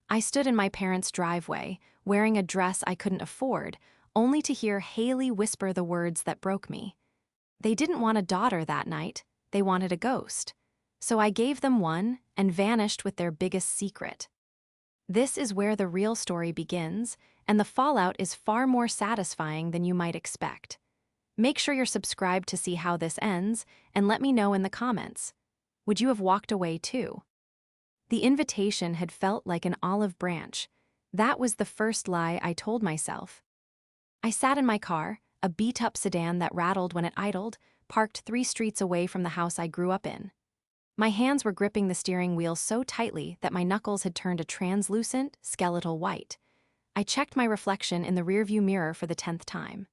I stood in my parents' driveway, wearing a dress I couldn't afford, only to hear Haley whisper the words that broke me. They didn't want a daughter that night, they wanted a ghost. So I gave them one and vanished with their biggest secret. This is where the real story begins, and the fallout is far more satisfying than you might expect. Make sure you're subscribed to see how this ends, and let me know in the comments. Would you have walked away too? The invitation had felt like an olive branch. That was the first lie I told myself. I sat in my car, a beat-up sedan that rattled when it idled, parked 3 streets away from the house I grew up in. My hands were gripping the steering wheel so tightly that my knuckles had turned a translucent, skeletal white. I checked my reflection in the rearview mirror for the 10th time.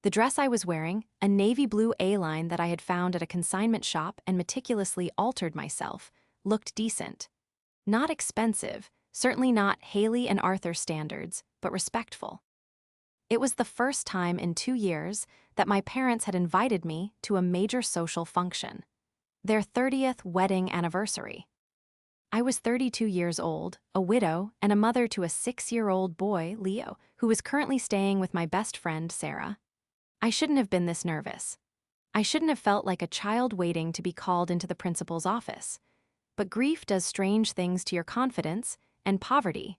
The dress I was wearing, a navy blue A-line that I had found at a consignment shop and meticulously altered myself, looked decent. Not expensive, certainly not Haley and Arthur standards, but respectful. It was the first time in 2 years that my parents had invited me to a major social function. Their 30th wedding anniversary. I was 32 years old, a widow, and a mother to a 6-year-old boy, Leo, who was currently staying with my best friend, Sarah. I shouldn't have been this nervous. I shouldn't have felt like a child waiting to be called into the principal's office. But grief does strange things to your confidence, and poverty,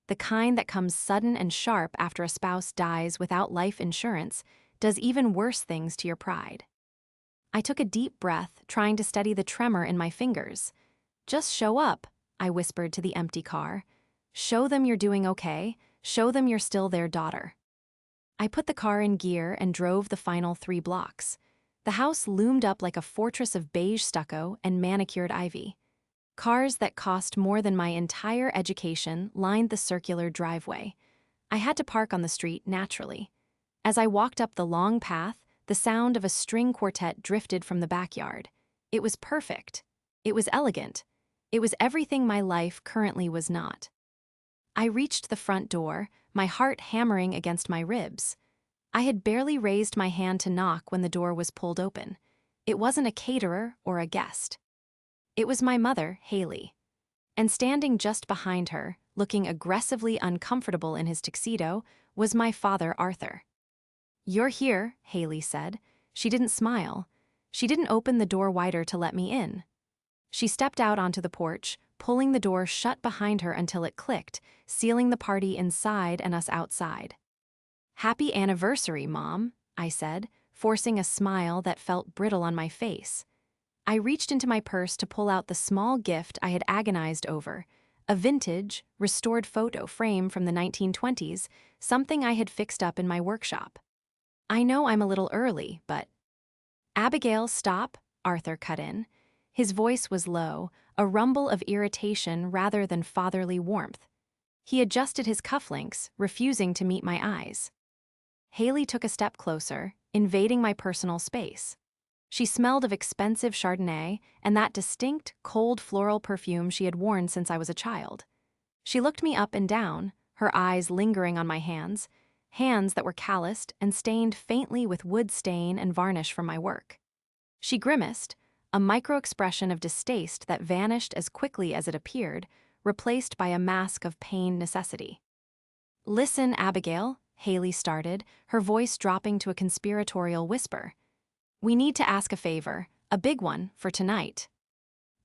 the kind that comes sudden and sharp after a spouse dies without life insurance, does even worse things to your pride. I took a deep breath, trying to steady the tremor in my fingers. "Just show up," I whispered to the empty car. "Show them you're doing okay. Show them you're still their daughter." I put the car in gear and drove the final 3 blocks. The house loomed up like a fortress of beige stucco and manicured ivy. Cars that cost more than my entire education lined the circular driveway. I had to park on the street naturally. As I walked up the long path, the sound of a string quartet drifted from the backyard. It was perfect. It was elegant. It was everything my life currently was not. I reached the front door, my heart hammering against my ribs. I had barely raised my hand to knock when the door was pulled open. It wasn't a caterer or a guest. It was my mother, Haley. And standing just behind her, looking aggressively uncomfortable in his tuxedo, was my father, Arthur. "You're here," Haley said. She didn't smile. She didn't open the door wider to let me in. She stepped out onto the porch, pulling the door shut behind her until it clicked, sealing the party inside and us outside. "Happy anniversary, Mom," I said, forcing a smile that felt brittle on my face. I reached into my purse to pull out the small gift I had agonized over, a vintage, restored photo frame from the 1920s, something I had fixed up in my workshop. "I know I'm a little early, but—" "Abigail, stop," Arthur cut in. His voice was low, a rumble of irritation rather than fatherly warmth. He adjusted his cufflinks, refusing to meet my eyes. Haley took a step closer, invading my personal space. She smelled of expensive Chardonnay and that distinct, cold floral perfume she had worn since I was a child. She looked me up and down, her eyes lingering on my hands that were calloused and stained faintly with wood stain and varnish from my work. She grimaced, a micro-expression of distaste that vanished as quickly as it appeared, replaced by a mask of pain necessity. "Listen, Abigail," Haley started, her voice dropping to a conspiratorial whisper. "We need to ask a favor, a big one, for tonight."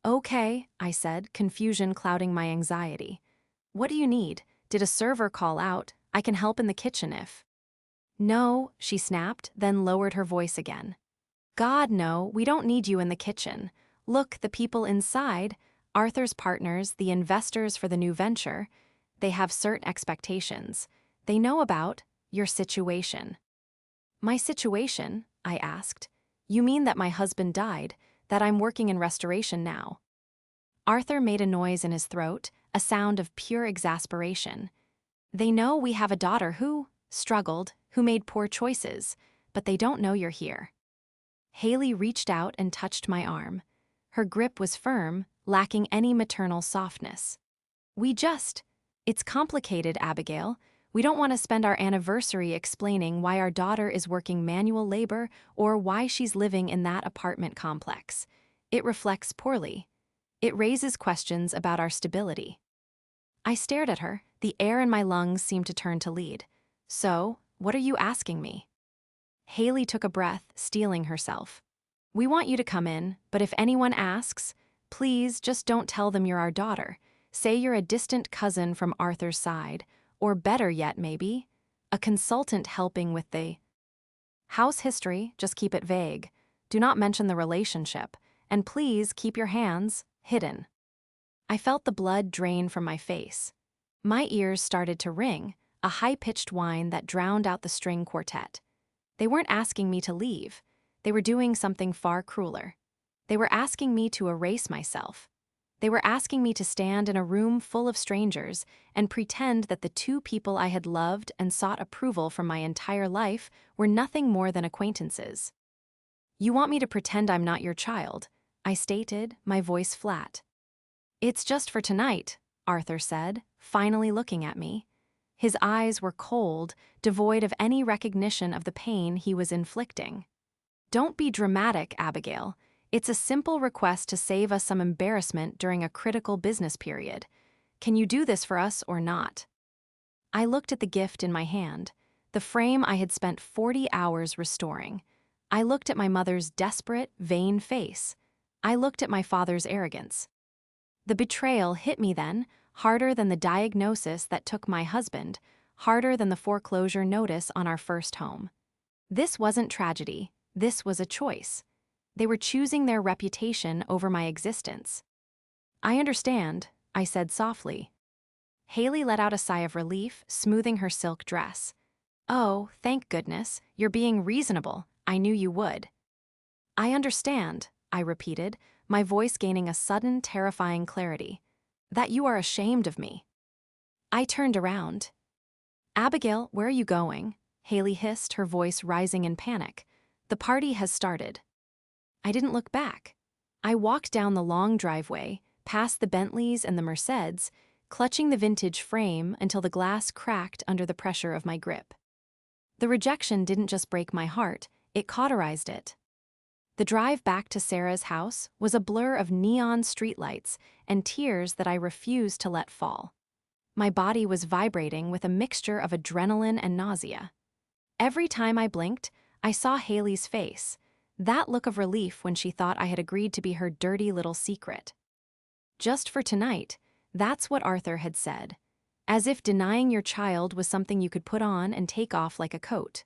"Okay," I said, confusion clouding my anxiety. "What do you need? Did a server call out? I can help in the kitchen if—" "No," she snapped, then lowered her voice again. "God, no, we don't need you in the kitchen. Look, the people inside, Arthur's partners, the investors for the new venture, they have certain expectations. They know about your situation." "My situation?" I asked. "You mean that my husband died, that I'm working in restoration now?" Arthur made a noise in his throat, a sound of pure exasperation. "They know we have a daughter who struggled, who made poor choices, but they don't know you're here." Haley reached out and touched my arm. Her grip was firm, lacking any maternal softness. It's complicated, Abigail. We don't want to spend our anniversary explaining why our daughter is working manual labor or why she's living in that apartment complex. It reflects poorly. It raises questions about our stability." I stared at her. The air in my lungs seemed to turn to lead. So, what are you asking me? Haley took a breath, steeling herself. We want you to come in, but if anyone asks, please just don't tell them you're our daughter. Say you're a distant cousin from Arthur's side, or better yet maybe, a consultant helping with the house history. Just keep it vague. Do not mention the relationship, and please keep your hands hidden. I felt the blood drain from my face. My ears started to ring, a high-pitched whine that drowned out the string quartet. They weren't asking me to leave. They were doing something far crueler. They were asking me to erase myself. They were asking me to stand in a room full of strangers and pretend that the two people I had loved and sought approval from my entire life were nothing more than acquaintances. You want me to pretend I'm not your child, I stated, my voice flat. It's just for tonight, Arthur said, finally looking at me. His eyes were cold, devoid of any recognition of the pain he was inflicting. Don't be dramatic, Abigail. It's a simple request to save us some embarrassment during a critical business period. Can you do this for us or not? I looked at the gift in my hand, the frame I had spent 40 hours restoring. I looked at my mother's desperate, vain face. I looked at my father's arrogance. The betrayal hit me then, harder than the diagnosis that took my husband, harder than the foreclosure notice on our first home. This wasn't tragedy, this was a choice. They were choosing their reputation over my existence. I understand, I said softly. Haley let out a sigh of relief, smoothing her silk dress. Oh, thank goodness, you're being reasonable. I knew you would. I understand, I repeated, my voice gaining a sudden, terrifying clarity. That you are ashamed of me. I turned around. Abigail, where are you going? Haley hissed, her voice rising in panic. The party has started. I didn't look back. I walked down the long driveway, past the Bentleys and the Merceds, clutching the vintage frame until the glass cracked under the pressure of my grip. The rejection didn't just break my heart, it cauterized it. The drive back to Sarah's house was a blur of neon streetlights and tears that I refused to let fall. My body was vibrating with a mixture of adrenaline and nausea. Every time I blinked, I saw Haley's face, that look of relief when she thought I had agreed to be her dirty little secret. Just for tonight, that's what Arthur had said, as if denying your child was something you could put on and take off like a coat.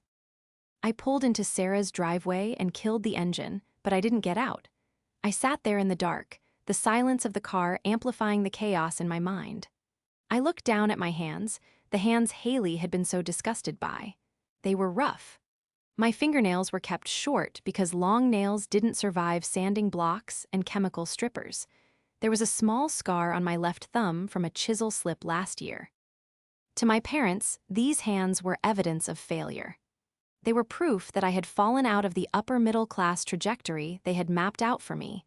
I pulled into Sarah's driveway and killed the engine, but I didn't get out. I sat there in the dark, the silence of the car amplifying the chaos in my mind. I looked down at my hands, the hands Haley had been so disgusted by. They were rough. My fingernails were kept short because long nails didn't survive sanding blocks and chemical strippers. There was a small scar on my left thumb from a chisel slip last year. To my parents, these hands were evidence of failure. They were proof that I had fallen out of the upper-middle-class trajectory they had mapped out for me.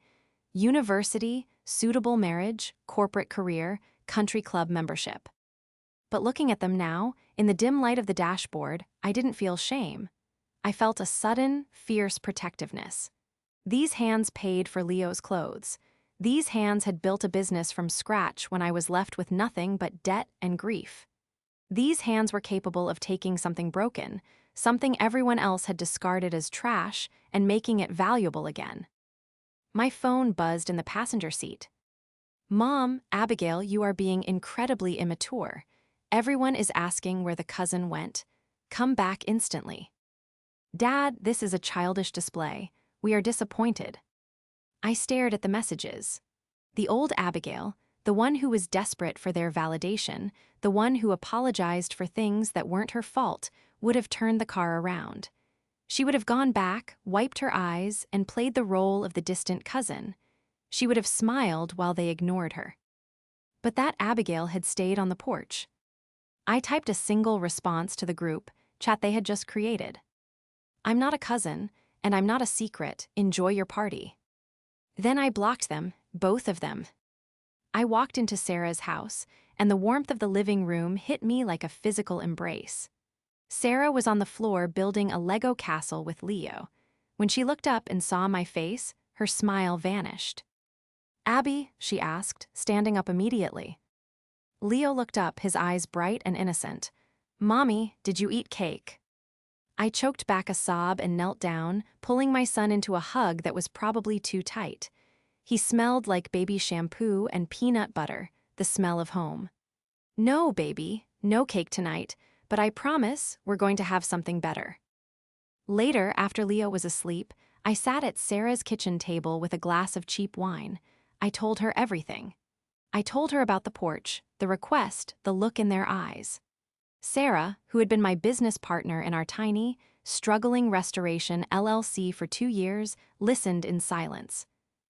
University, suitable marriage, corporate career, country club membership. But looking at them now, in the dim light of the dashboard, I didn't feel shame. I felt a sudden, fierce protectiveness. These hands paid for Leo's clothes. These hands had built a business from scratch when I was left with nothing but debt and grief. These hands were capable of taking something broken, something everyone else had discarded as trash, and making it valuable again. My phone buzzed in the passenger seat. Mom, Abigail, you are being incredibly immature. Everyone is asking where the cousin went. Come back instantly. Dad, this is a childish display. We are disappointed. I stared at the messages. The old Abigail, the one who was desperate for their validation, the one who apologized for things that weren't her fault, would have turned the car around. She would have gone back, wiped her eyes, and played the role of the distant cousin. She would have smiled while they ignored her. But that Abigail had stayed on the porch. I typed a single response to the group chat they had just created. I'm not a cousin, and I'm not a secret. Enjoy your party. Then I blocked them, both of them. I walked into Sarah's house, and the warmth of the living room hit me like a physical embrace. Sarah was on the floor building a Lego castle with Leo. When she looked up and saw my face, her smile vanished. Abby, she asked, standing up immediately. Leo looked up, his eyes bright and innocent. "Mommy, did you eat cake?" I choked back a sob and knelt down, pulling my son into a hug that was probably too tight. He smelled like baby shampoo and peanut butter, the smell of home. "No, baby, no cake tonight, but I promise we're going to have something better." Later, after Leo was asleep, I sat at Sarah's kitchen table with a glass of cheap wine. I told her everything. I told her about the porch, the request, the look in their eyes. Sarah, who had been my business partner in our tiny, struggling restoration LLC for 2 years, listened in silence.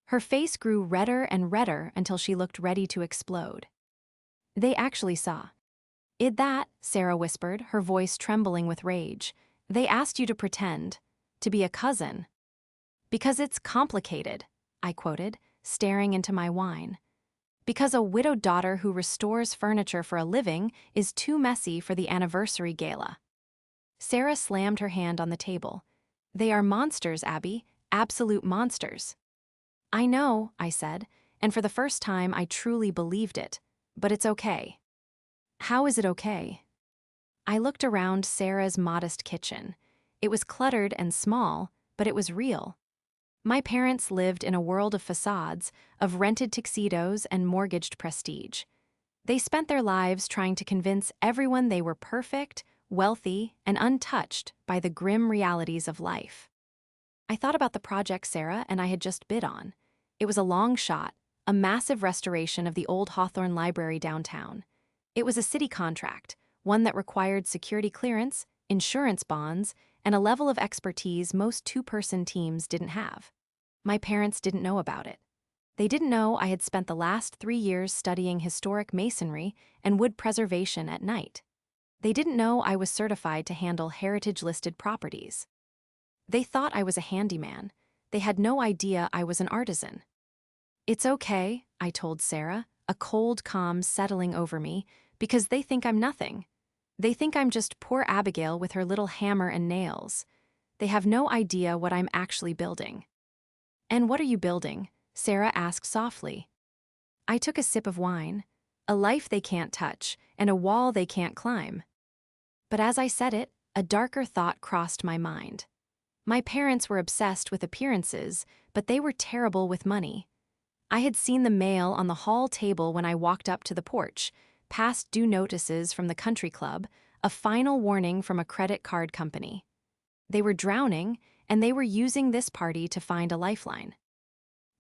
Her face grew redder and redder until she looked ready to explode. "They actually saw it that," Sarah whispered, her voice trembling with rage. "They asked you to pretend, to be a cousin." "Because it's complicated," I quoted, staring into my wine. "Because a widowed daughter who restores furniture for a living is too messy for the anniversary gala." Sarah slammed her hand on the table. "They are monsters, Abby, absolute monsters." "I know," I said, and for the first time I truly believed it. "But it's okay." "How is it okay?" I looked around Sarah's modest kitchen. It was cluttered and small, but it was real. My parents lived in a world of facades, of rented tuxedos and mortgaged prestige. They spent their lives trying to convince everyone they were perfect, wealthy, and untouched by the grim realities of life. I thought about the project Sarah and I had just bid on. It was a long shot, a massive restoration of the old Hawthorne Library downtown. It was a city contract, one that required security clearance, insurance bonds, and a level of expertise most two-person teams didn't have. My parents didn't know about it. They didn't know I had spent the last 3 years studying historic masonry and wood preservation at night. They didn't know I was certified to handle heritage-listed properties. They thought I was a handyman. They had no idea I was an artisan. "It's okay," I told Sarah, a cold calm settling over me, "because they think I'm nothing. They think I'm just poor Abigail with her little hammer and nails. They have no idea what I'm actually building." "And what are you building?" Sarah asked softly. I took a sip of wine. "A life they can't touch, and a wall they can't climb." But as I said it, a darker thought crossed my mind. My parents were obsessed with appearances, but they were terrible with money. I had seen the mail on the hall table when I walked up to the porch, past due notices from the country club, a final warning from a credit card company. They were drowning, and they were using this party to find a lifeline.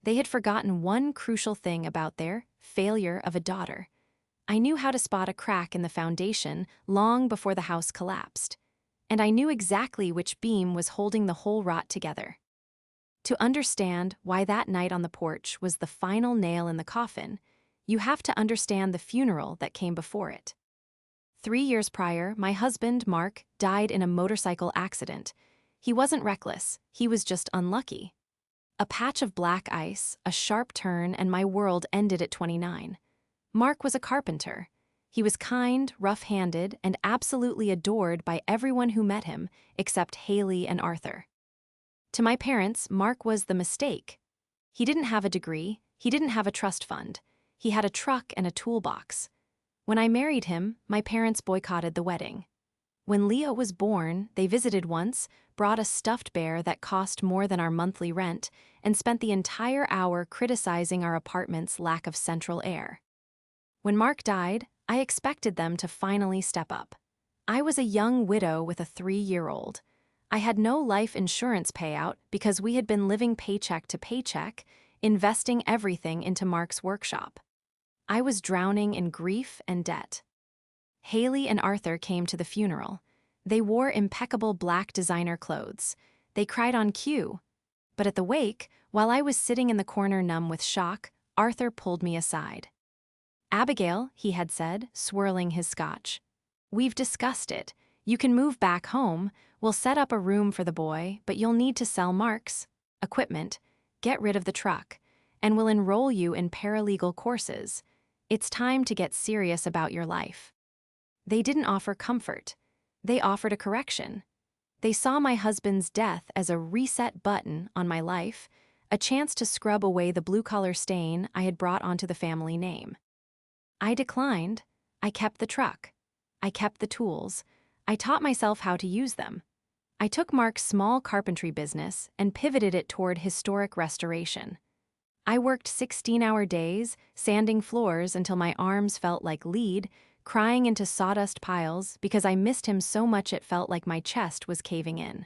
They had forgotten one crucial thing about their failure of a daughter. I knew how to spot a crack in the foundation long before the house collapsed, and I knew exactly which beam was holding the whole rot together. To understand why that night on the porch was the final nail in the coffin, you have to understand the funeral that came before it. 3 years prior, my husband, Mark, died in a motorcycle accident. He wasn't reckless, he was just unlucky. A patch of black ice, a sharp turn, and my world ended at 29. Mark was a carpenter. He was kind, rough-handed, and absolutely adored by everyone who met him, except Haley and Arthur. To my parents, Mark was the mistake. He didn't have a degree, he didn't have a trust fund. He had a truck and a toolbox. When I married him, my parents boycotted the wedding. When Leo was born, they visited once, brought a stuffed bear that cost more than our monthly rent, and spent the entire hour criticizing our apartment's lack of central air. When Mark died, I expected them to finally step up. I was a young widow with a 3-year-old. I had no life insurance payout because we had been living paycheck to paycheck, investing everything into Mark's workshop. I was drowning in grief and debt. Haley and Arthur came to the funeral. They wore impeccable black designer clothes. They cried on cue. But at the wake, while I was sitting in the corner numb with shock, Arthur pulled me aside. "Abigail," he had said, swirling his scotch. "We've discussed it. You can move back home. We'll set up a room for the boy, but you'll need to sell Mark's equipment, get rid of the truck, and we'll enroll you in paralegal courses. It's time to get serious about your life." They didn't offer comfort. They offered a correction. They saw my husband's death as a reset button on my life, a chance to scrub away the blue-collar stain I had brought onto the family name. I declined. I kept the truck. I kept the tools. I taught myself how to use them. I took Mark's small carpentry business and pivoted it toward historic restoration. I worked 16-hour days, sanding floors until my arms felt like lead, crying into sawdust piles because I missed him so much it felt like my chest was caving in.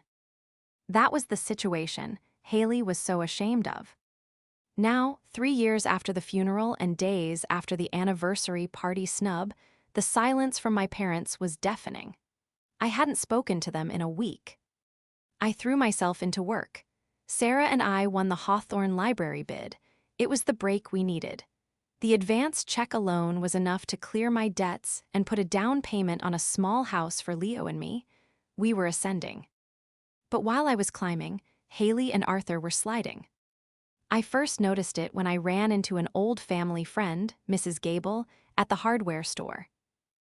That was the situation Haley was so ashamed of. Now, 3 years after the funeral and days after the anniversary party snub, the silence from my parents was deafening. I hadn't spoken to them in a week. I threw myself into work. Sarah and I won the Hawthorne Library bid. It was the break we needed. The advance check alone was enough to clear my debts and put a down payment on a small house for Leo and me. We were ascending. But while I was climbing, Haley and Arthur were sliding. I first noticed it when I ran into an old family friend, Mrs. Gable, at the hardware store.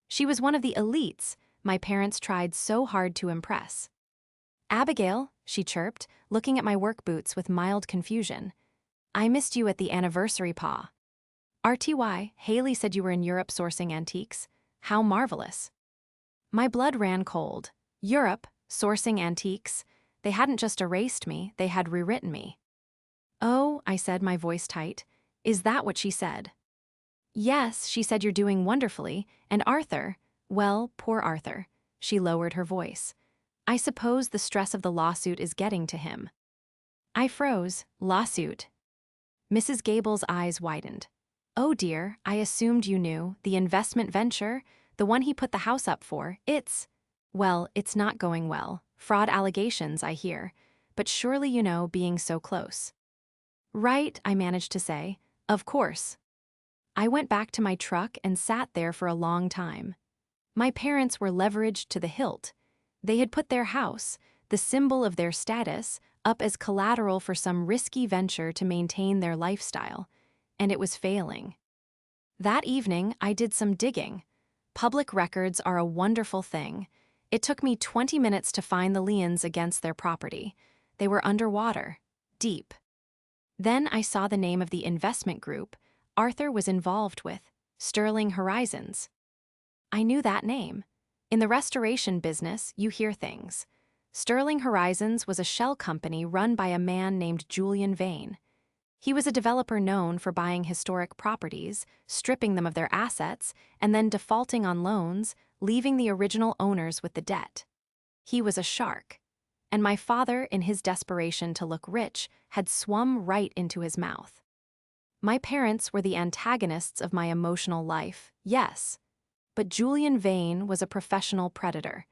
She was one of the elites my parents tried so hard to impress. "Abigail," she chirped, looking at my work boots with mild confusion. "I missed you at the anniversary pa." "RTY, Haley said you were in Europe sourcing antiques. How marvelous." My blood ran cold. Europe, sourcing antiques. They hadn't just erased me, they had rewritten me. "Oh," I said, my voice tight. "Is that what she said?" "Yes, she said you're doing wonderfully, and Arthur, well, poor Arthur." She lowered her voice. "I suppose the stress of the lawsuit is getting to him." I froze. Lawsuit? Mrs. Gable's eyes widened. "Oh dear, I assumed you knew. The investment venture, the one he put the house up for, well, it's not going well. Fraud allegations, I hear. But surely you know, being so close." "Right," I managed to say. "Of course." I went back to my truck and sat there for a long time. My parents were leveraged to the hilt. They had put their house, the symbol of their status, up as collateral for some risky venture to maintain their lifestyle, and it was failing. That evening, I did some digging. Public records are a wonderful thing. It took me 20 minutes to find the liens against their property. They were underwater, deep. Then I saw the name of the investment group Arthur was involved with, Sterling Horizons. I knew that name. In the restoration business, you hear things. Sterling Horizons was a shell company run by a man named Julian Vane. He was a developer known for buying historic properties, stripping them of their assets, and then defaulting on loans, leaving the original owners with the debt. He was a shark. And my father, in his desperation to look rich, had swum right into his mouth. My parents were the antagonists of my emotional life, yes. But Julian Vane was a professional predator,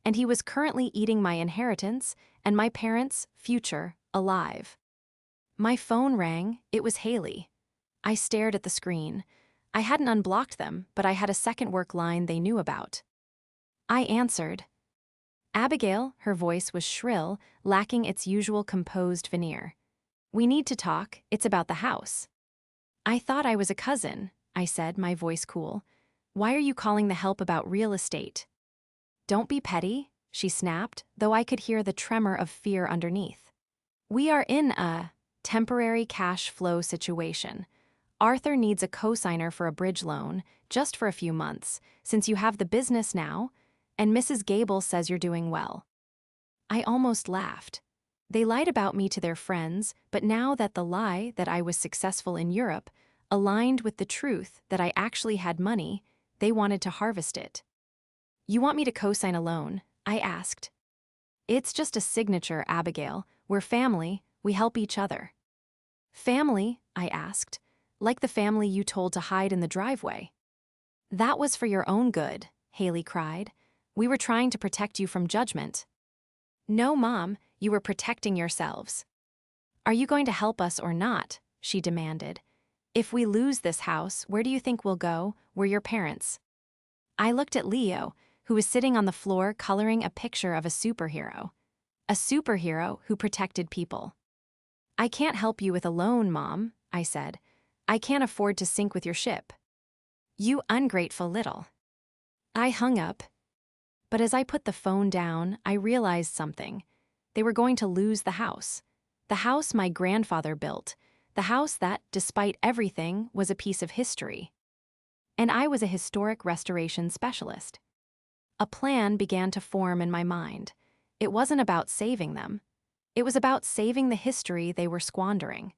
and he was currently eating my inheritance and my parents' future alive. My phone rang. It was Haley. I stared at the screen. I hadn't unblocked them, but I had a second work line they knew about. I answered. "Abigail," her voice was shrill, lacking its usual composed veneer. "We need to talk. It's about the house." "I thought I was a cousin," I said, my voice cool. "Why are you calling the help about real estate?" "Don't be petty," she snapped, though I could hear the tremor of fear underneath. "We are in a temporary cash flow situation. Arthur needs a cosigner for a bridge loan, just for a few months, since you have the business now, and Mrs. Gable says you're doing well." I almost laughed. They lied about me to their friends, but now that the lie that I was successful in Europe aligned with the truth that I actually had money, they wanted to harvest it. "You want me to co-sign a loan?" I asked. "It's just a signature, Abigail. We're family, we help each other." "Family?" I asked. "Like the family you told to hide in the driveway?" "That was for your own good," Haley cried. "We were trying to protect you from judgment." "No, Mom, you were protecting yourselves." "Are you going to help us or not?" she demanded. "If we lose this house, where do you think we'll go? We're your parents." I looked at Leo, who was sitting on the floor coloring a picture of a superhero. A superhero who protected people. "I can't help you with a loan, Mom," I said. "I can't afford to sink with your ship." "You ungrateful little." I hung up. But as I put the phone down, I realized something. They were going to lose the house. The house my grandfather built. The house that, despite everything, was a piece of history. and I was a historic restoration specialist. A plan began to form in my mind. It wasn't about saving them. It was about saving the history they were squandering.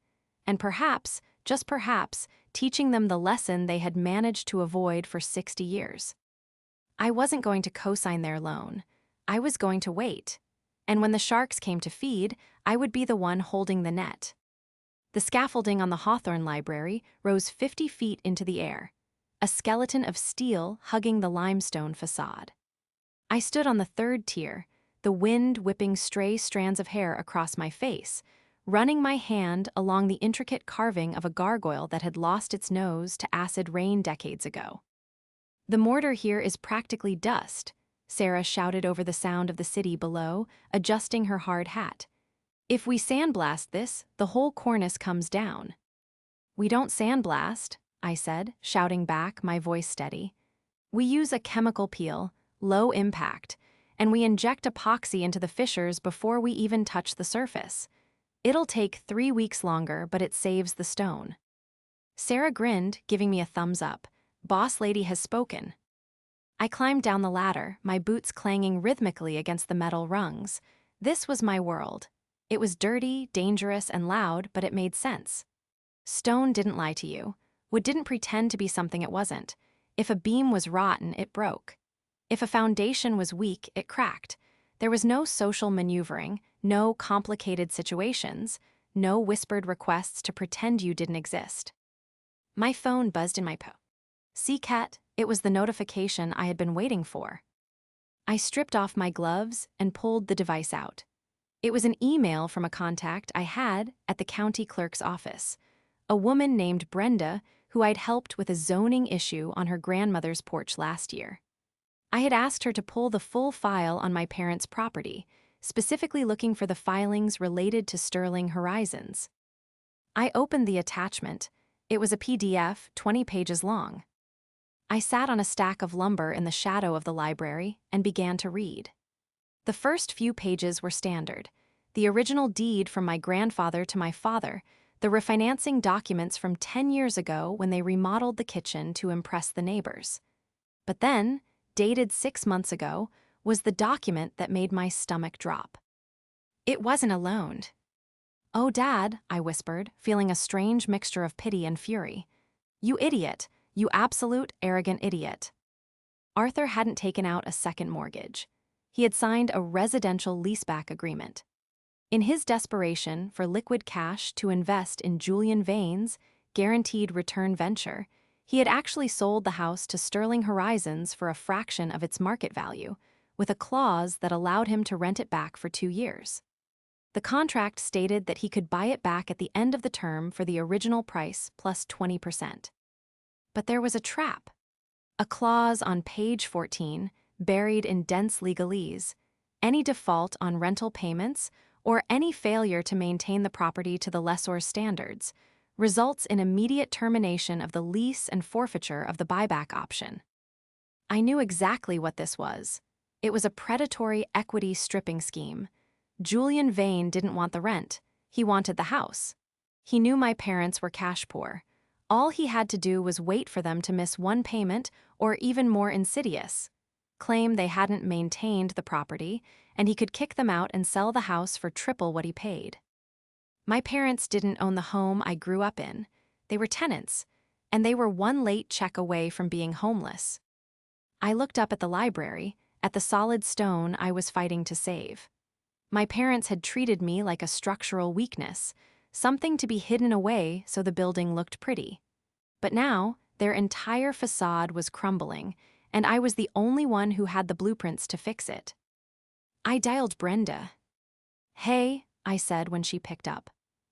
And perhaps, just perhaps, teaching them the lesson they had managed to avoid for 60 years. I wasn't going to co-sign their loan. I was going to wait. And when the sharks came to feed, I would be the one holding the net. The scaffolding on the Hawthorne Library rose 50 feet into the air, a skeleton of steel hugging the limestone facade. I stood on the third tier, the wind whipping stray strands of hair across my face, running my hand along the intricate carving of a gargoyle that had lost its nose to acid rain decades ago. "The mortar here is practically dust," Sarah shouted over the sound of the city below, adjusting her hard hat. "If we sandblast this, the whole cornice comes down." "We don't sandblast," I said, shouting back, my voice steady. "We use a chemical peel, low impact, and we inject epoxy into the fissures before we even touch the surface. It'll take 3 weeks longer, but it saves the stone." Sarah grinned, giving me a thumbs up. Boss lady has spoken. I climbed down the ladder, my boots clanging rhythmically against the metal rungs. This was my world. It was dirty, dangerous, and loud, but it made sense. Stone didn't lie to you. Wood didn't pretend to be something it wasn't. If a beam was rotten, it broke. If a foundation was weak, it cracked. There was no social maneuvering, no complicated situations, no whispered requests to pretend you didn't exist. My phone buzzed in my pocket. "See, Kat," it was the notification I had been waiting for. I stripped off my gloves and pulled the device out. It was an email from a contact I had at the county clerk's office, a woman named Brenda who I'd helped with a zoning issue on her grandmother's porch last year. I had asked her to pull the full file on my parents' property, specifically looking for the filings related to Sterling Horizons. I opened the attachment. It was a PDF, 20 pages long. I sat on a stack of lumber in the shadow of the library and began to read. The first few pages were standard: the original deed from my grandfather to my father, the refinancing documents from 10 years ago when they remodeled the kitchen to impress the neighbors. But then, dated 6 months ago, was the document that made my stomach drop. It wasn't a loan. "Oh, Dad," I whispered, feeling a strange mixture of pity and fury. "You idiot. You absolute, arrogant idiot." Arthur hadn't taken out a second mortgage. He had signed a residential leaseback agreement. In his desperation for liquid cash to invest in Julian Vane's guaranteed return venture, he had actually sold the house to Sterling Horizons for a fraction of its market value, with a clause that allowed him to rent it back for 2 years. The contract stated that he could buy it back at the end of the term for the original price plus 20%. But there was a trap. A clause on page 14, buried in dense legalese: any default on rental payments or any failure to maintain the property to the lessor's standards results in immediate termination of the lease and forfeiture of the buyback option. I knew exactly what this was. It was a predatory equity stripping scheme. Julian Vane didn't want the rent. He wanted the house. He knew my parents were cash poor. All he had to do was wait for them to miss one payment, or even more insidious, claim they hadn't maintained the property, and he could kick them out and sell the house for triple what he paid. My parents didn't own the home I grew up in. They were tenants, and they were one late check away from being homeless. I looked up at the library, at the solid stone I was fighting to save. My parents had treated me like a structural weakness, something to be hidden away so the building looked pretty. But now, their entire facade was crumbling, and I was the only one who had the blueprints to fix it. I dialed Brenda. "Hey," I said when she picked up.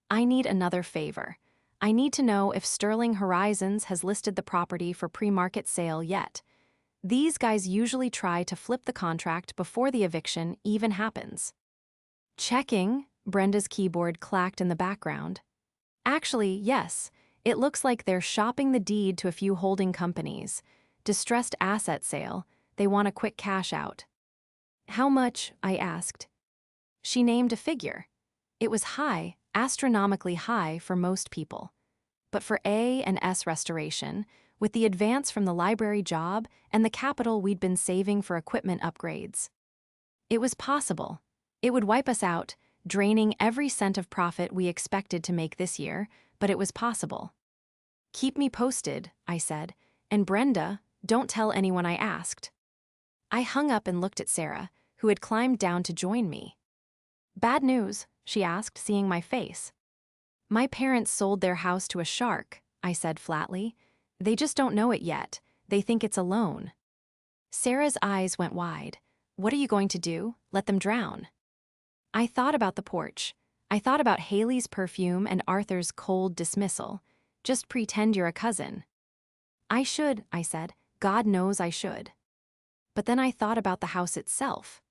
"I need another favor. I need to know if Sterling Horizons has listed the property for pre-market sale yet. These guys usually try to flip the contract before the eviction even happens." "Checking," Brenda's keyboard clacked in the background. "Actually, yes. It looks like they're shopping the deed to a few holding companies. Distressed asset sale. They want a quick cash out." "How much?" I asked. She named a figure. It was high, astronomically high for most people. But for A and S restoration, with the advance from the library job and the capital we'd been saving for equipment upgrades. It was possible. It would wipe us out, draining every cent of profit we expected to make this year, but it was possible. "Keep me posted," I said, "and Brenda, don't tell anyone I asked." I hung up and looked at Sarah, who had climbed down to join me. "Bad news?" she asked, seeing my face. "My parents sold their house to a shark," I said flatly. "They just don't know it yet. They think it's a loan." Sarah's eyes went wide. "What are you going to do? Let them drown?" I thought about the porch. I thought about Haley's perfume and Arthur's cold dismissal. "Just pretend you're a cousin." "I should," I said. "God knows I should." But then I thought about the house itself.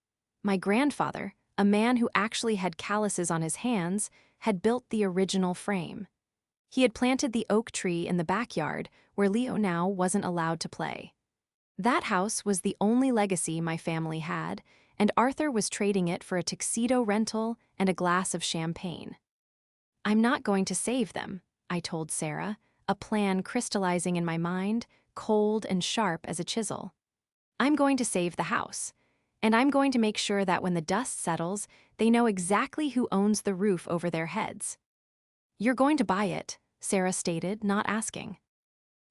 My grandfather, a man who actually had calluses on his hands, had built the original frame. He had planted the oak tree in the backyard where Leo now wasn't allowed to play. That house was the only legacy my family had, and Arthur was trading it for a tuxedo rental and a glass of champagne. "I'm not going to save them," I told Sarah, a plan crystallizing in my mind, cold and sharp as a chisel. "I'm going to save the house, and I'm going to make sure that when the dust settles, they know exactly who owns the roof over their heads." "You're going to buy it," Sarah stated, not asking.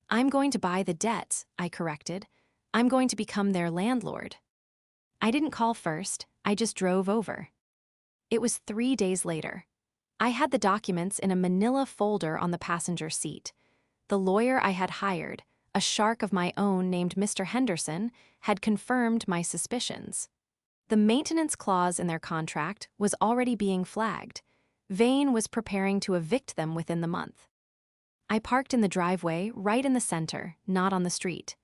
"I'm going to buy the debt," I corrected. "I'm going to become their landlord." I didn't call first, I just drove over. It was 3 days later. I had the documents in a manila folder on the passenger seat. The lawyer I had hired, a shark of my own named Mr. Henderson, had confirmed my suspicions. The maintenance clause in their contract was already being flagged. Vane was preparing to evict them within the month. I parked in the driveway, right in the center, not on the street.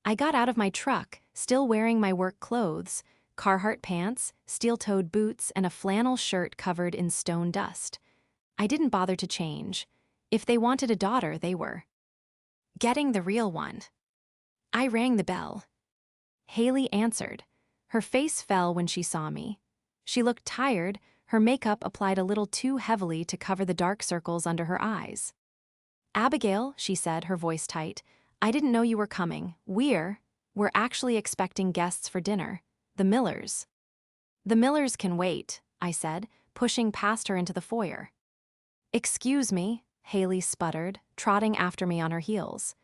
I got out of my truck, still wearing my work clothes, Carhartt pants, steel-toed boots, and a flannel shirt covered in stone dust. I didn't bother to change. If they wanted a daughter, they were getting the real one. I rang the bell. Haley answered. Her face fell when she saw me. She looked tired, her makeup applied a little too heavily to cover the dark circles under her eyes. "Abigail," she said, her voice tight, "I didn't know you were coming. We're actually expecting guests for dinner. The Millers." "The Millers can wait," I said, pushing past her into the foyer. "Excuse me," Haley sputtered, trotting after me on her heels.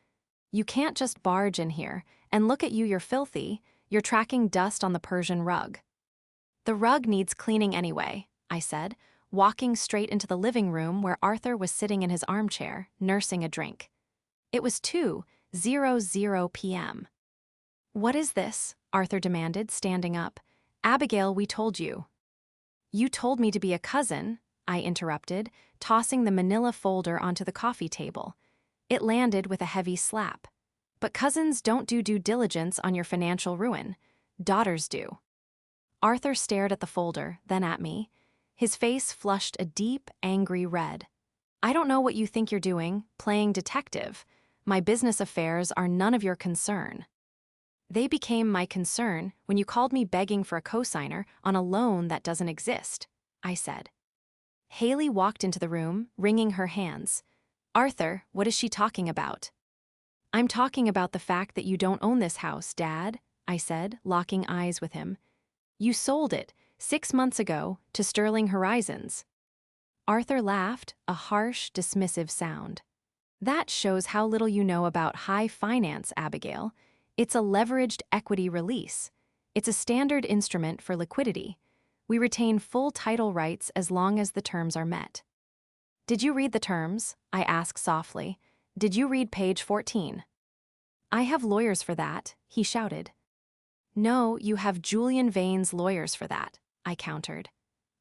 "You can't just barge in here, and look at you, you're filthy. You're tracking dust on the Persian rug." "The rug needs cleaning anyway," I said, walking straight into the living room where Arthur was sitting in his armchair, nursing a drink. It was 2:00 p.m. "What is this?" Arthur demanded, standing up. "Abigail, we told you." "You told me to be a cousin," I interrupted, tossing the manila folder onto the coffee table. It landed with a heavy slap. "But cousins don't do due diligence on your financial ruin. Daughters do." Arthur stared at the folder, then at me. His face flushed a deep, angry red. "I don't know what you think you're doing, playing detective. My business affairs are none of your concern." "They became my concern when you called me begging for a cosigner on a loan that doesn't exist," I said. Haley walked into the room, wringing her hands. "Arthur, what is she talking about?" "I'm talking about the fact that you don't own this house, Dad," I said, locking eyes with him. "You sold it 6 months ago to Sterling Horizons." Arthur laughed, a harsh, dismissive sound. "That shows how little you know about high finance, Abigail. It's a leveraged equity release. It's a standard instrument for liquidity. We retain full title rights as long as the terms are met." "Did you read the terms?" I asked softly. "Did you read page 14? "I have lawyers for that," he shouted. "No, you have Julian Vane's lawyers for that," I countered.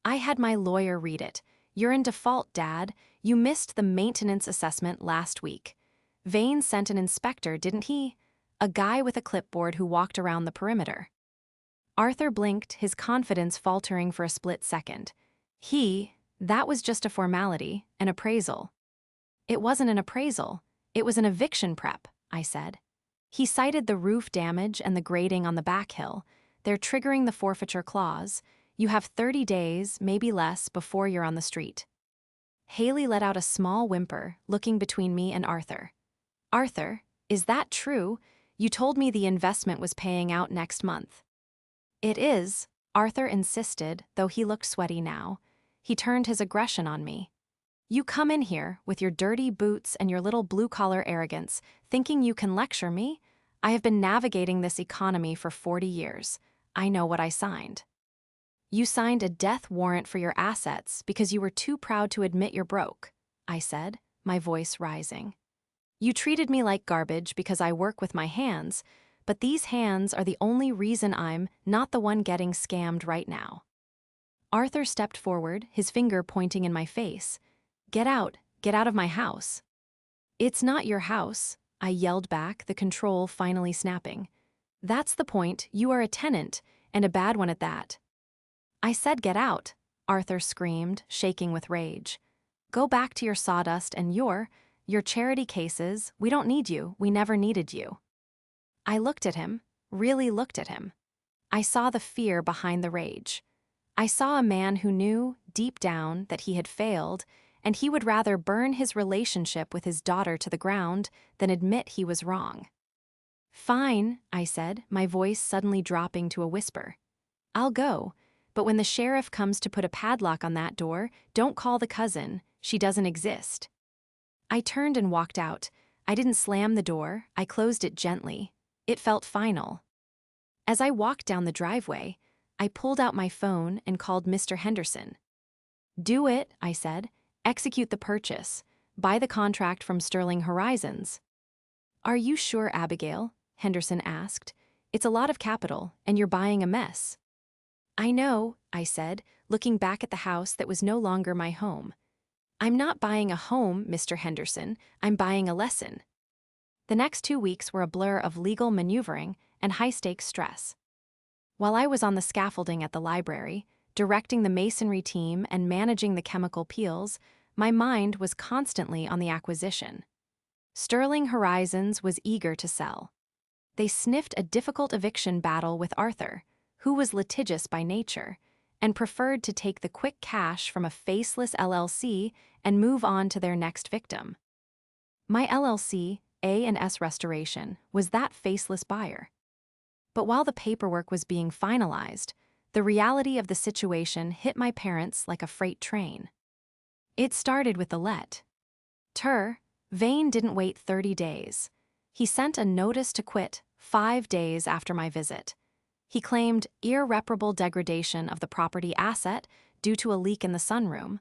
"I had my lawyer read it. You're in default, Dad. You missed the maintenance assessment last week. Vane sent an inspector, didn't he? A guy with a clipboard who walked around the perimeter." Arthur blinked, his confidence faltering for a split second. That was just a formality, an appraisal." "It wasn't an appraisal. It was an eviction prep," I said. "He cited the roof damage and the grading on the back hill. They're triggering the forfeiture clause. You have 30 days, maybe less, before you're on the street." Haley let out a small whimper, looking between me and Arthur. "Arthur, Is that true? You told me the investment was paying out next month. It is, Arthur insisted, though he looked sweaty now. He turned his aggression on me. You come in here, with your dirty boots and your little blue-collar arrogance, thinking you can lecture me? I have been navigating this economy for 40 years. I know what I signed. You signed a death warrant for your assets because you were too proud to admit you're broke, I said, my voice rising. You treated me like garbage because I work with my hands, but these hands are the only reason I'm not the one getting scammed right now. Arthur stepped forward, his finger pointing in my face. Get out of my house. It's not your house, I yelled back, the control finally snapping. That's the point, you are a tenant, and a bad one at that. I said get out, Arthur screamed, shaking with rage. Go back to your sawdust and your charity cases. We don't need you, we never needed you. I looked at him, really looked at him. I saw the fear behind the rage. I saw a man who knew, deep down, that he had failed, and he would rather burn his relationship with his daughter to the ground than admit he was wrong. Fine, I said, my voice suddenly dropping to a whisper. I'll go, but when the sheriff comes to put a padlock on that door, don't call the cousin, she doesn't exist. I turned and walked out. I didn't slam the door, I closed it gently. It felt final. As I walked down the driveway, I pulled out my phone and called Mr. Henderson. Do it, I said. Execute the purchase. Buy the contract from Sterling Horizons. Are you sure, Abigail? Henderson asked. It's a lot of capital, and you're buying a mess. I know, I said, looking back at the house that was no longer my home. I'm not buying a home, Mr. Henderson, I'm buying a lesson. The next 2 weeks were a blur of legal maneuvering and high-stakes stress. While I was on the scaffolding at the library, directing the masonry team and managing the chemical peels, my mind was constantly on the acquisition. Sterling Horizons was eager to sell. They sniffed a difficult eviction battle with Arthur, who was litigious by nature, and preferred to take the quick cash from a faceless LLC and move on to their next victim. My LLC, A&S Restoration, was that faceless buyer. But while the paperwork was being finalized, the reality of the situation hit my parents like a freight train. It started with the let. Vane didn't wait 30 days. He sent a notice to quit 5 days after my visit. He claimed irreparable degradation of the property asset due to a leak in the sunroom,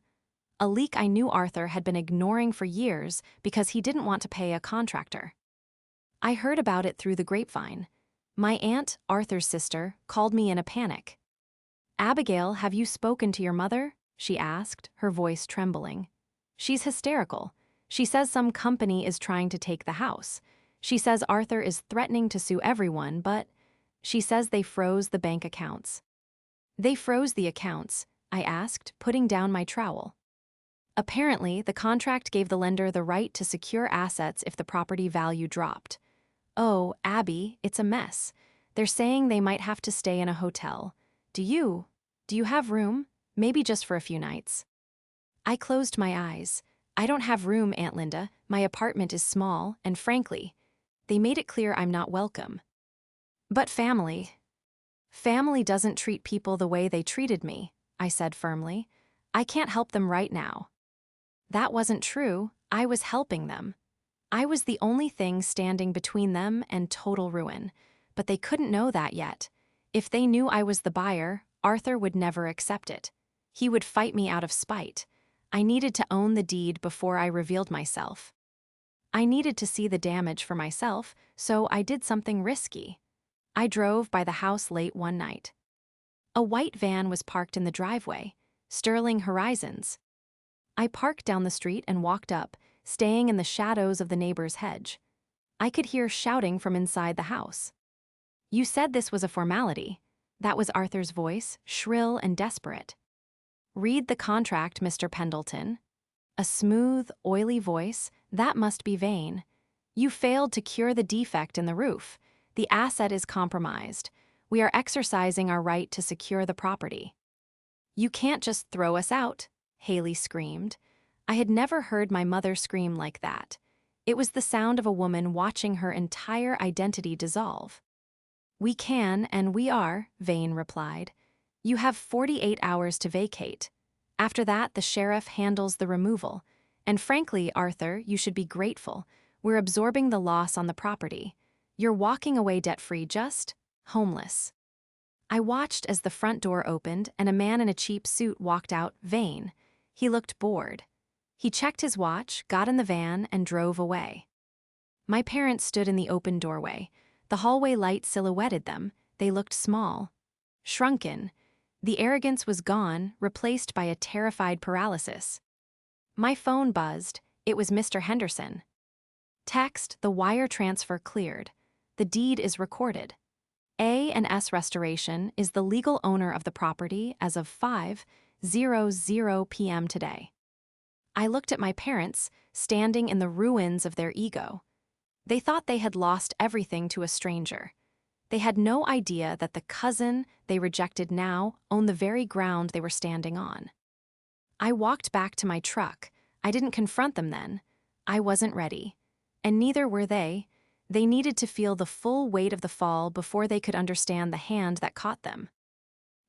a leak I knew Arthur had been ignoring for years because he didn't want to pay a contractor. I heard about it through the grapevine. My aunt, Arthur's sister, called me in a panic. Abigail, have you spoken to your mother? She asked, her voice trembling. She's hysterical. She says some company is trying to take the house. She says Arthur is threatening to sue everyone, but she says they froze the bank accounts. They froze the accounts, I asked, putting down my trowel. Apparently, the contract gave the lender the right to secure assets if the property value dropped. Oh, Abby, it's a mess. They're saying they might have to stay in a hotel. Do you have room? Maybe just for a few nights. I closed my eyes. I don't have room, Aunt Linda. My apartment is small, and frankly, they made it clear I'm not welcome. But family doesn't treat people the way they treated me, I said firmly. I can't help them right now. That wasn't true. I was helping them. I was the only thing standing between them and total ruin, but they couldn't know that yet. If they knew I was the buyer, Arthur would never accept it. He would fight me out of spite. I needed to own the deed before I revealed myself. I needed to see the damage for myself, so I did something risky. I drove by the house late one night. A white van was parked in the driveway, Sterling Horizons. I parked down the street and walked up, staying in the shadows of the neighbor's hedge. I could hear shouting from inside the house. You said this was a formality. That was Arthur's voice, shrill and desperate. Read the contract, Mr. Pendleton. A smooth, oily voice, that must be Vane. You failed to cure the defect in the roof. The asset is compromised. We are exercising our right to secure the property. You can't just throw us out, Haley screamed. I had never heard my mother scream like that. It was the sound of a woman watching her entire identity dissolve. "We can and we are," Vane replied. "You have 48 hours to vacate. After that, the sheriff handles the removal. And frankly, Arthur, you should be grateful. We're absorbing the loss on the property. You're walking away debt-free, just homeless." I watched as the front door opened and a man in a cheap suit walked out, Vane. He looked bored. He checked his watch, got in the van, and drove away. My parents stood in the open doorway. The hallway light silhouetted them. They looked small, shrunken. The arrogance was gone, replaced by a terrified paralysis. My phone buzzed. It was Mr. Henderson. Text: "The wire transfer cleared. The deed is recorded. A&S Restoration is the legal owner of the property as of 5:00 p.m. today." I looked at my parents, standing in the ruins of their ego. They thought they had lost everything to a stranger. They had no idea that the cousin they rejected now owned the very ground they were standing on. I walked back to my truck. I didn't confront them then. I wasn't ready. And neither were they. They needed to feel the full weight of the fall before they could understand the hand that caught them.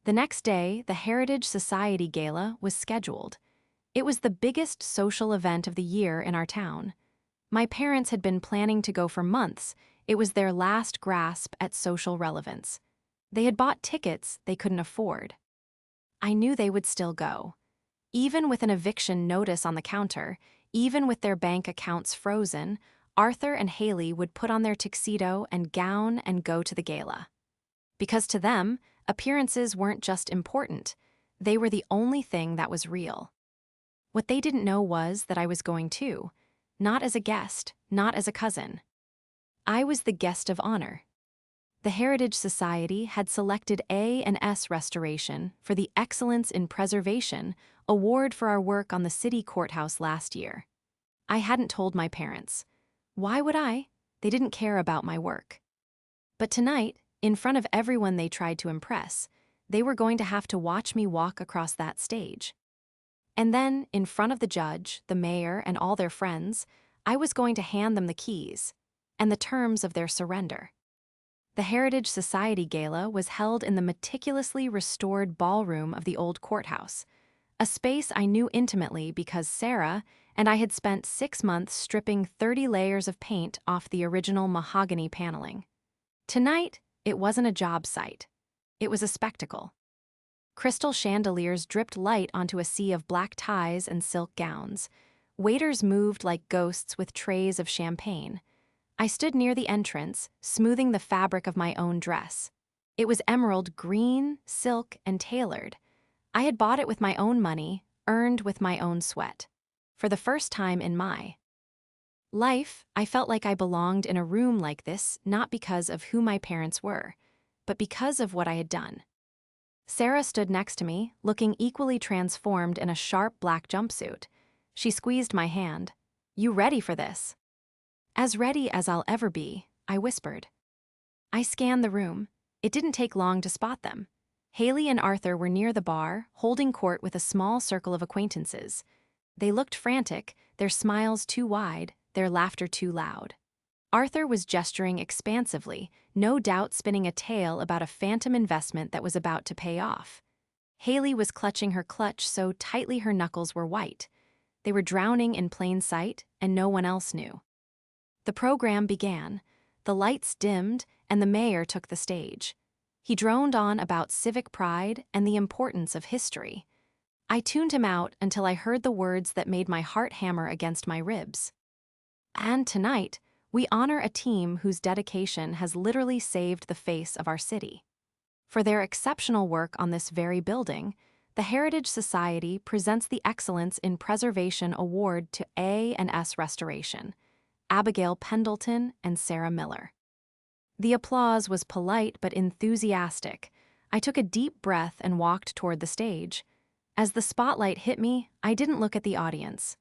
The next day, the Heritage Society Gala was scheduled. It was the biggest social event of the year in our town. My parents had been planning to go for months. It was their last grasp at social relevance. They had bought tickets they couldn't afford. I knew they would still go. Even with an eviction notice on the counter, even with their bank accounts frozen, Arthur and Haley would put on their tuxedo and gown and go to the gala. Because to them, appearances weren't just important. They were the only thing that was real. What they didn't know was that I was going too. Not as a guest, not as a cousin. I was the guest of honor. The Heritage Society had selected A&S Restoration for the Excellence in Preservation award for our work on the city courthouse last year. I hadn't told my parents. Why would I? They didn't care about my work. But tonight, in front of everyone they tried to impress, they were going to have to watch me walk across that stage. And then, in front of the judge, the mayor, and all their friends, I was going to hand them the keys and the terms of their surrender. The Heritage Society Gala was held in the meticulously restored ballroom of the old courthouse, a space I knew intimately because Sarah and I had spent 6 months stripping 30 layers of paint off the original mahogany paneling. Tonight, it wasn't a job site. It was a spectacle. Crystal chandeliers dripped light onto a sea of black ties and silk gowns. Waiters moved like ghosts with trays of champagne. I stood near the entrance, smoothing the fabric of my own dress. It was emerald green, silk, and tailored. I had bought it with my own money, earned with my own sweat. For the first time in my life, I felt like I belonged in a room like this, not because of who my parents were, but because of what I had done. Sarah stood next to me, looking equally transformed in a sharp black jumpsuit. She squeezed my hand. "You ready for this?" "As ready as I'll ever be," I whispered. I scanned the room. It didn't take long to spot them. Haley and Arthur were near the bar, holding court with a small circle of acquaintances. They looked frantic, their smiles too wide, their laughter too loud. Arthur was gesturing expansively, no doubt spinning a tale about a phantom investment that was about to pay off. Haley was clutching her clutch so tightly her knuckles were white. They were drowning in plain sight, and no one else knew. The program began. The lights dimmed, and the mayor took the stage. He droned on about civic pride and the importance of history. I tuned him out until I heard the words that made my heart hammer against my ribs. "And tonight, we honor a team whose dedication has literally saved the face of our city. For their exceptional work on this very building, the Heritage Society presents the Excellence in Preservation Award to A&S Restoration, Abigail Pendleton and Sarah Miller." The applause was polite but enthusiastic. I took a deep breath and walked toward the stage. As the spotlight hit me, I didn't look at the audience.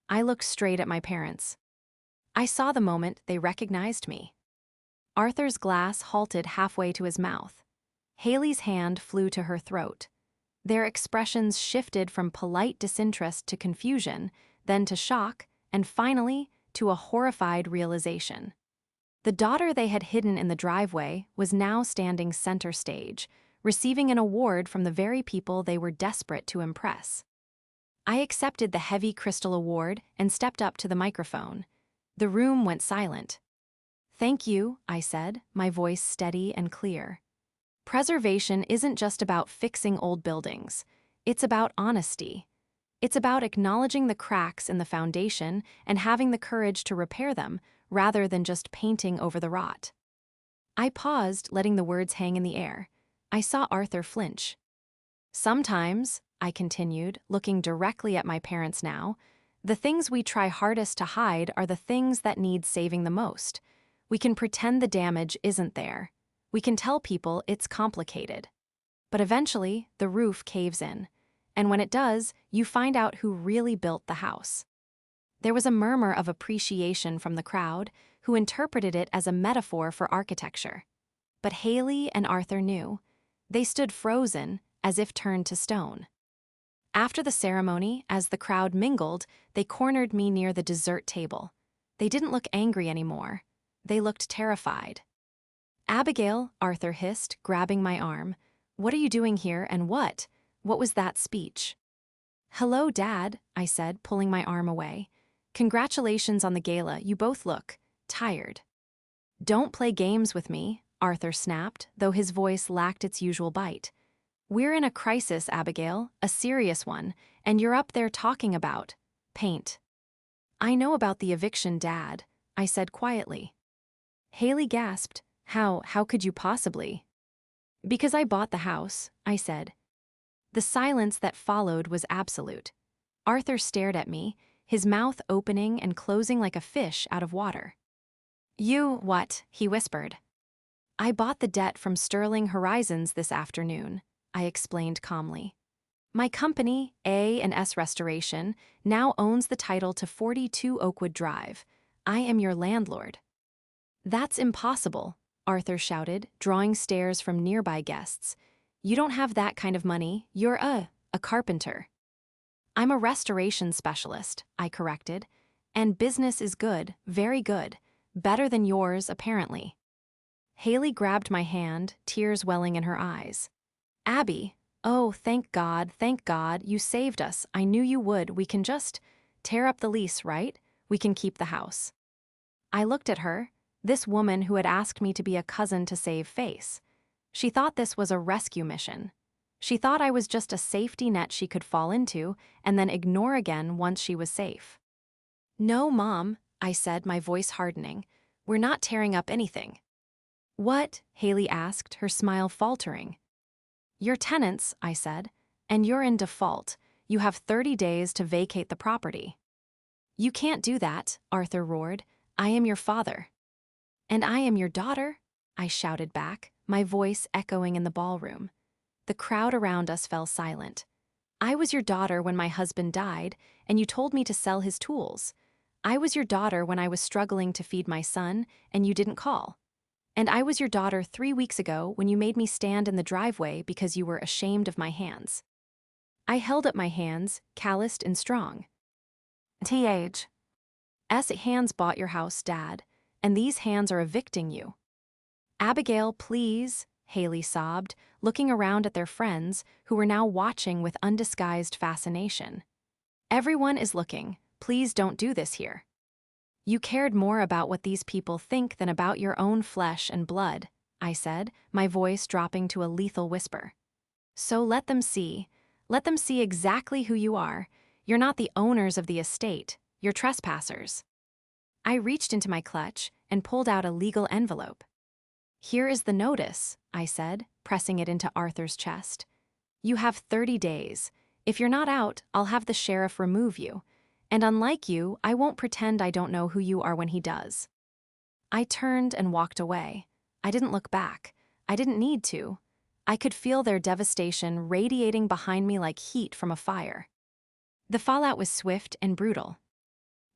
I looked straight at my parents. I saw the moment they recognized me. Arthur's glass halted halfway to his mouth. Haley's hand flew to her throat. Their expressions shifted from polite disinterest to confusion, then to shock, and finally to a horrified realization. The daughter they had hidden in the driveway was now standing center stage, receiving an award from the very people they were desperate to impress. I accepted the heavy crystal award and stepped up to the microphone. The room went silent. "Thank you," I said, my voice steady and clear. Preservation isn't just about fixing old buildings. It's about honesty. It's about acknowledging the cracks in the foundation and having the courage to repair them, rather than just painting over the rot. I paused, letting the words hang in the air. I saw Arthur flinch. "Sometimes," I continued, looking directly at my parents now, "the things we try hardest to hide are the things that need saving the most. We can pretend the damage isn't there. We can tell people it's complicated. But eventually, the roof caves in. And when it does, you find out who really built the house." There was a murmur of appreciation from the crowd, who interpreted it as a metaphor for architecture. But Haley and Arthur knew. They stood frozen, as if turned to stone. After the ceremony, as the crowd mingled, they cornered me near the dessert table. They didn't look angry anymore. They looked terrified. "Abigail," Arthur hissed, grabbing my arm. "What are you doing here, and what was that speech?" "Hello, Dad," I said, pulling my arm away. "Congratulations on the gala, you both look tired." "Don't play games with me," Arthur snapped, though his voice lacked its usual bite. "We're in a crisis, Abigail, a serious one, and you're up there talking about paint." "I know about the eviction, Dad," I said quietly. Haley gasped. How could you possibly?" "Because I bought the house," I said. The silence that followed was absolute. Arthur stared at me, his mouth opening and closing like a fish out of water. "You, what?" he whispered. "I bought the debt from Sterling Horizons this afternoon," I explained calmly. "My company, A&S Restoration, now owns the title to 42 Oakwood Drive. I am your landlord." "That's impossible," Arthur shouted, drawing stares from nearby guests. "You don't have that kind of money. You're a carpenter." "I'm a restoration specialist," I corrected. "And business is good, very good. Better than yours, apparently." Haley grabbed my hand, tears welling in her eyes. "Abby, oh, thank God, you saved us. I knew you would. We can just tear up the lease, right? We can keep the house." I looked at her, this woman who had asked me to be a cousin to save face. She thought this was a rescue mission. She thought I was just a safety net she could fall into and then ignore again once she was safe. "No, Mom," I said, my voice hardening. "We're not tearing up anything." "What?" Haley asked, her smile faltering. "You're tenants," I said, "and you're in default. You have 30 days to vacate the property." "You can't do that," Arthur roared. "I am your father." "And I am your daughter," I shouted back, my voice echoing in the ballroom. The crowd around us fell silent. "I was your daughter when my husband died, and you told me to sell his tools. I was your daughter when I was struggling to feed my son, and you didn't call. And I was your daughter 3 weeks ago when you made me stand in the driveway because you were ashamed of my hands." I held up my hands, calloused and strong. "Th. S. hands bought your house, Dad, and these hands are evicting you." "Abigail, please," Haley sobbed, looking around at their friends, who were now watching with undisguised fascination. "Everyone is looking. Please don't do this here." "You cared more about what these people think than about your own flesh and blood," I said, my voice dropping to a lethal whisper. "So let them see. Let them see exactly who you are. You're not the owners of the estate. You're trespassers." I reached into my clutch and pulled out a legal envelope. "Here is the notice," I said, pressing it into Arthur's chest. "You have 30 days. If you're not out, I'll have the sheriff remove you. And unlike you, I won't pretend I don't know who you are when he does." I turned and walked away. I didn't look back. I didn't need to. I could feel their devastation radiating behind me like heat from a fire. The fallout was swift and brutal.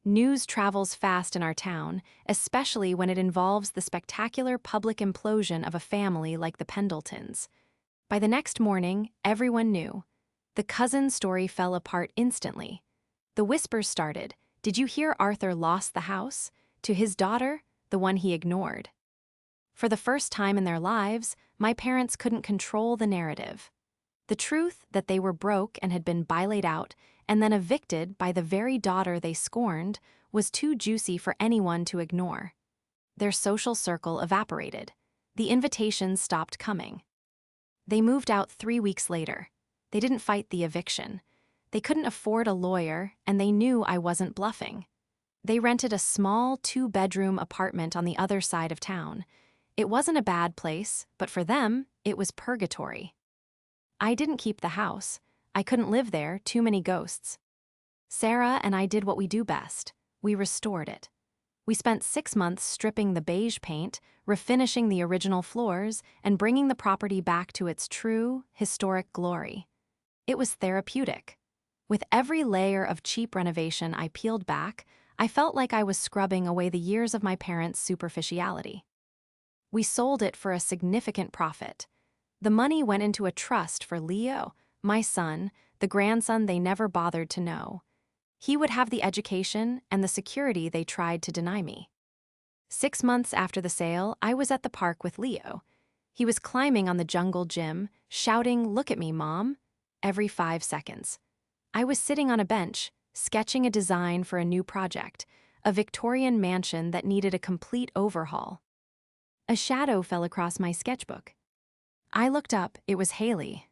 News travels fast in our town, especially when it involves the spectacular public implosion of a family like the Pendletons. By the next morning, everyone knew. The cousin story fell apart instantly. The whispers started. Did you hear Arthur lost the house? To his daughter, the one he ignored. For the first time in their lives, my parents couldn't control the narrative. The truth that they were broke and had been bylaid out and then evicted by the very daughter they scorned was too juicy for anyone to ignore. Their social circle evaporated. The invitations stopped coming. They moved out 3 weeks later. They didn't fight the eviction. They couldn't afford a lawyer, and they knew I wasn't bluffing. They rented a small 2-bedroom apartment on the other side of town. It wasn't a bad place, but for them, it was purgatory. I didn't keep the house. I couldn't live there, too many ghosts. Sarah and I did what we do best. We restored it. We spent 6 months stripping the beige paint, refinishing the original floors, and bringing the property back to its true, historic glory. It was therapeutic. With every layer of cheap renovation I peeled back, I felt like I was scrubbing away the years of my parents' superficiality. We sold it for a significant profit. The money went into a trust for Leo, my son, the grandson they never bothered to know. He would have the education and the security they tried to deny me. 6 months after the sale, I was at the park with Leo. He was climbing on the jungle gym, shouting, "Look at me, Mom," every 5 seconds. I was sitting on a bench, sketching a design for a new project, a Victorian mansion that needed a complete overhaul. A shadow fell across my sketchbook. I looked up, it was Haley.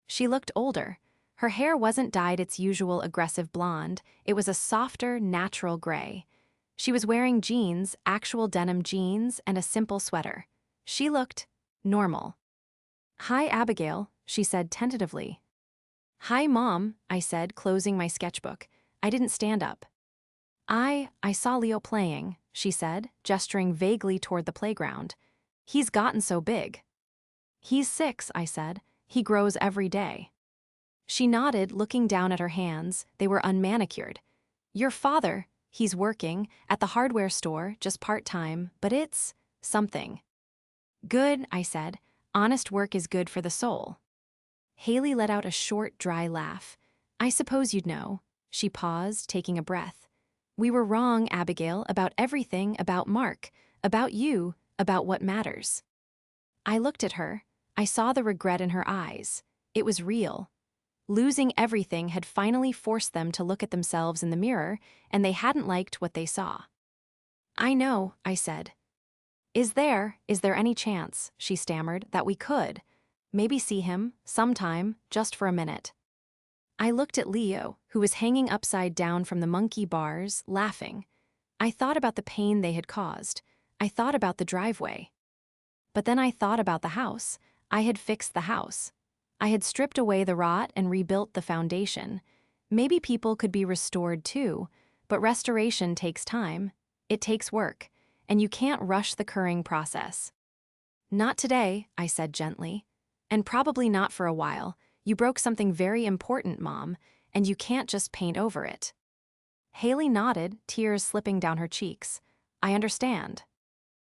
She looked older. Her hair wasn't dyed its usual aggressive blonde, it was a softer, natural gray. She was wearing jeans, actual denim jeans, and a simple sweater. She looked normal. "Hi, Abigail," she said tentatively. "Hi, Mom," I said, closing my sketchbook. I didn't stand up. I saw Leo playing," she said, gesturing vaguely toward the playground. "He's gotten so big." "He's 6, I said. "He grows every day." She nodded, looking down at her hands. They were unmanicured. "Your father, he's working at the hardware store, just part-time, but it's something." "Good," I said. "Honest work is good for the soul." Haley let out a short, dry laugh. "I suppose you'd know." She paused, taking a breath. "We were wrong, Abigail, about everything, about Mark, about you, about what matters." I looked at her. I saw the regret in her eyes. It was real. Losing everything had finally forced them to look at themselves in the mirror, and they hadn't liked what they saw. "I know," I said. Is there any chance," she stammered, "that we could maybe see him, sometime, just for a minute?" I looked at Leo, who was hanging upside down from the monkey bars, laughing. I thought about the pain they had caused. I thought about the driveway. But then I thought about the house. I had fixed the house. I had stripped away the rot and rebuilt the foundation. Maybe people could be restored too, but restoration takes time. It takes work, and you can't rush the curing process. "Not today," I said gently. "And probably not for a while. You broke something very important, Mom, and you can't just paint over it." Haley nodded, tears slipping down her cheeks. "I understand."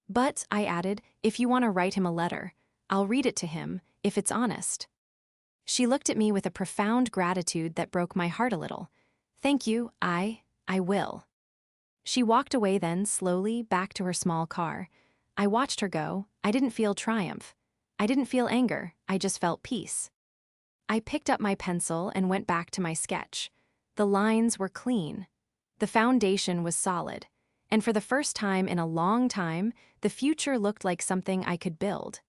"But," I added, "if you want to write him a letter, I'll read it to him, if it's honest." She looked at me with a profound gratitude that broke my heart a little. "Thank you, I will." She walked away then, slowly, back to her small car. I watched her go. I didn't feel triumph. I didn't feel anger, I just felt peace. I picked up my pencil and went back to my sketch. The lines were clean. The foundation was solid. And for the first time in a long time, the future looked like something I could build.